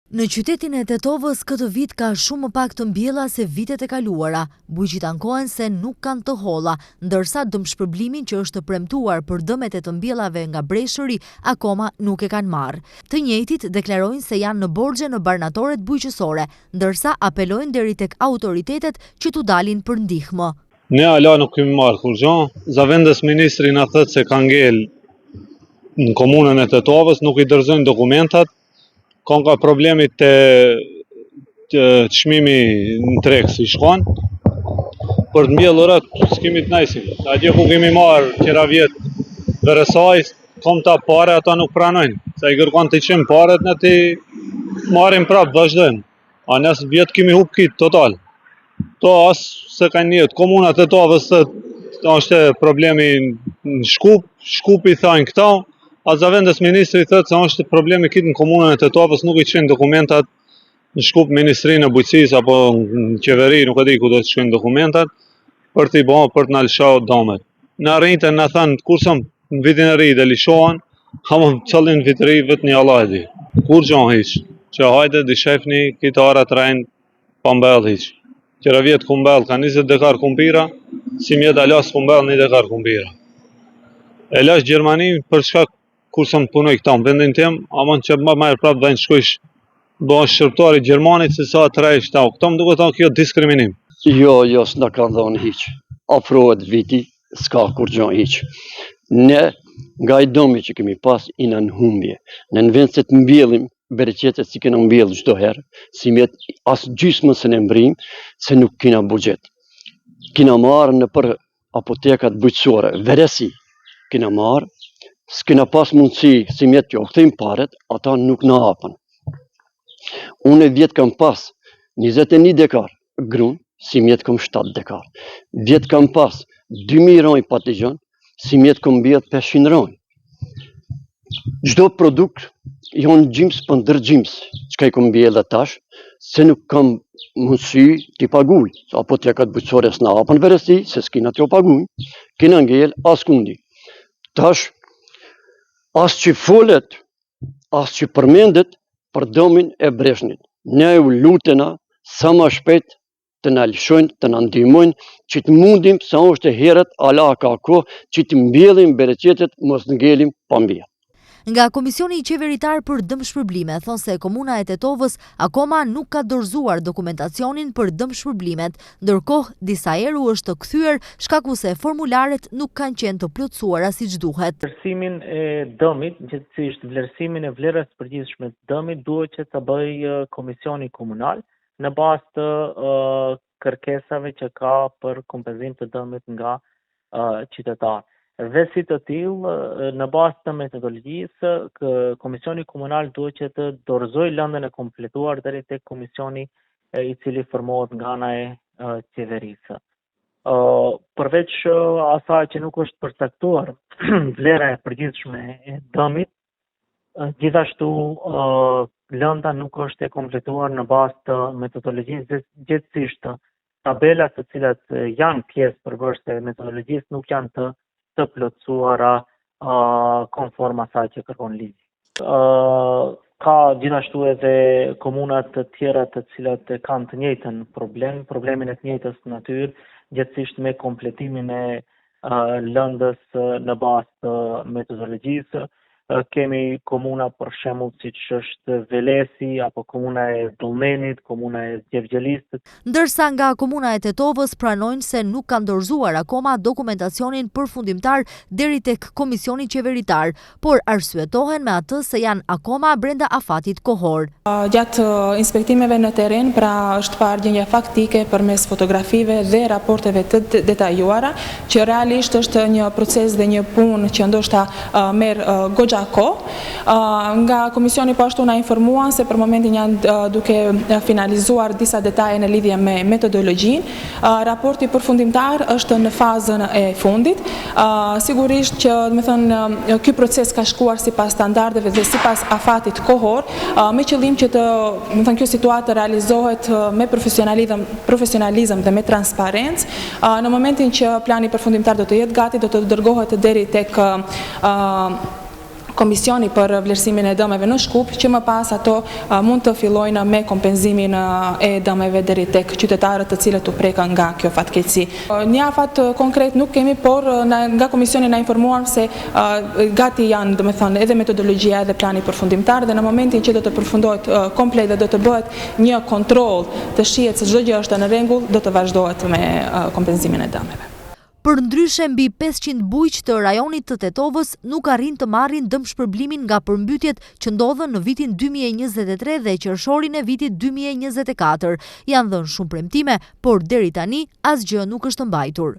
Në qytetin e Tetovës këtë vit ka shumë më pak të mbjella se vitet e kaluara. Bujqit ankohen se nuk kanë të holla, ndërsa dëmshpërblimin që është premtuar për dëmet e të mbjellave nga breshëri akoma nuk e kanë marrë. Të njëjtit deklarojnë se janë në borxhe në barnatoret bujqësore, ndërsa apelojnë deri tek autoritetet që t'u dalin për ndihmë. Ne ala nuk kemi marrë kur gjë. Zavendes ministri na thot se ka ngel në komunën e Tetovës, nuk i dorëzojnë dokumentat. Ka problemit të çmimi në treg si shkon. Për të mbjellur atë s'kemi të najsim. Atje ku kemi marrë qëra vjet Veresaj, kom ta pare, ata nuk pranojnë. Sa i kërkon të qenë paret, ne ti marrim prapë, vazhdojmë. A nësë vjet kemi hup kit total. To as se kanë njët. Komuna Tetovës është problemi në Shkupi thajnë këta. A zavendes ministri thëtë se është problemi kitë në komunën e Tetovës, nuk i qenë dokumentat në Shkup Ministrinë e Bujqësisë apo në qeveri, nuk e di ku do të shkojnë dokumentat, për t'i bëhë për t'na lëshau domet. Në rritën në thënë, kurse në vitin e ri dhe lishohen, hamë qëllin vitin e ri vetë një Allah e di. Kur gjohën hiqë, që hajde di shefni kitë arat rajnë pa mbell hiqë. Qëra vjetë kumbell ka 20 dekar kumpira, si mjetë alas kumbell 1 dekar kumpira. E lash Gjermani për shkak kurse më punoj këta në vendin tim, amon që më marrë prapë dhe në shkojsh bëhen shqiptari Gjermanit se sa të rejsh ta. Këta më duke ta kjo diskriminim. Jo, s'na kanë dhënë hiq. Afrohet viti, s'ka kur gjon hiq. Ne, nga i domi që kemi pas, ina në humbje. Ne në vend se të mbjellim, bereqetet si kena mbjell çdo herë, si mjet as gjysmën se ne mbrim, se nuk kena buxhet. Kena marrë në për apotekat bujqësore, veresi, kena marrë, s'kena pas mundësi si mjetë që këthejmë paret, ata nuk në hapën. Unë e vjetë kam pas 21 dekar grunë, si mjetë kam 7 dekar. Vjetë kam pas 2000 ronj patligjon, si mjetë kam bjetë 500 ronj. Gjdo produkt jonë gjimës për ndër gjimës, që ka i kam bjetë dhe tash, se nuk kam mundësi t'i paguj. Apo t'ja këtë bujqësore s'na hapën veresi, se s'kina t'jo paguj, kina ngell as kundi. Tash, as që folet, as që përmendet për domin e Breshnit. Ne u lutena sa më shpejt të na lëshojnë, të na ndihmojnë, që të mundim sa është e herët, ala ka kohë, që të mbjellim bereqetet, mos ngelim pa mbjell. Nga Komisioni Qeveritar për Dëmshpërblime thonë se komuna e Tetovës akoma nuk ka dorëzuar dokumentacionin për dëmshpërblimet, ndërkohë disa herë është kthyer shkaku se formularet nuk kanë qenë të plotësuara siç duhet. Vlerësimin e dëmit, gjithsesi vlerësimin e vlerës së përgjithshme të dëmit duhet që ta bëjë Komisioni Komunal në bazë të kërkesave që ka për kompenzim të dëmit nga qytetarë. Dhe si të tillë, në bazë të metodologjisë, Komisioni Komunal duhet që të dorëzojë lëndën e kompletuar deri tek komisioni i cili formohet nga ana e qeverisë. Përveç asaj që nuk është përcaktuar vlera e përgjithshme e dëmit, gjithashtu lënda nuk është e kompletuar në bazë të metodologjisë, gjithsesi tabelat të cilat janë pjesë përbërëse e metodologjisë nuk janë të plotësuara konform asaj që kërkon ligji. Ka gjithashtu edhe komunat të tjera të cilat kanë të njëjtën problemin e të njëjtës natyrë, gjithsesi me kompletimin e lëndës në bazë të metodologjisë. Kemi komuna për shembull siç është Velesi apo komuna e Dullmenit, komuna e Gjevgjelistët. Ndërsa nga komuna e Tetovës pranojnë se nuk kanë dorëzuar akoma dokumentacionin përfundimtar deri tek Komisioni Qeveritar, por arsyetohen me atë se janë akoma brenda afatit kohor. Gjatë inspektimeve në terren, pra është parë gjendja faktike përmes fotografive dhe raporteve të detajuara, që realisht është një proces dhe një punë që ndoshta merr goxha nga komisioni po ashtu na informuan se për momentin janë duke finalizuar disa detaje në lidhje me metodologjinë. Raporti përfundimtar është në fazën e fundit. Sigurisht që, ky proces ka shkuar sipas standardeve dhe sipas afatit kohor, me qëllim që kjo situatë realizohet me profesionalizëm dhe me transparencë. Në momentin që plani përfundimtar do të jetë gati, do të dërgohet deri tek komisioni për vlerësimin e dëmeve në Shkup, që më pas ato mund të fillojnë me kompenzimin e dëmeve deri tek qytetarët të cilët u prekën nga kjo fatkeqësi. Një afat konkret nuk kemi, por nga komisioni na informuar se gati janë, domethënë, edhe metodologjia edhe plani përfundimtar, dhe në momentin që do të përfundohet komplet dhe do të bëhet një kontroll të shihet se çdo gjë është në rregull, do të vazhdohet me kompenzimin e dëmeve. Përndryshe, mbi 500 bujq të rajonit të Tetovës nuk arrin të marrin dëmshpërblimin nga përmbytjet që ndodhën në vitin 2023 dhe qershorin e vitit 2024. Janë dhënë shumë premtime, por deri tani asgjë nuk është mbajtur.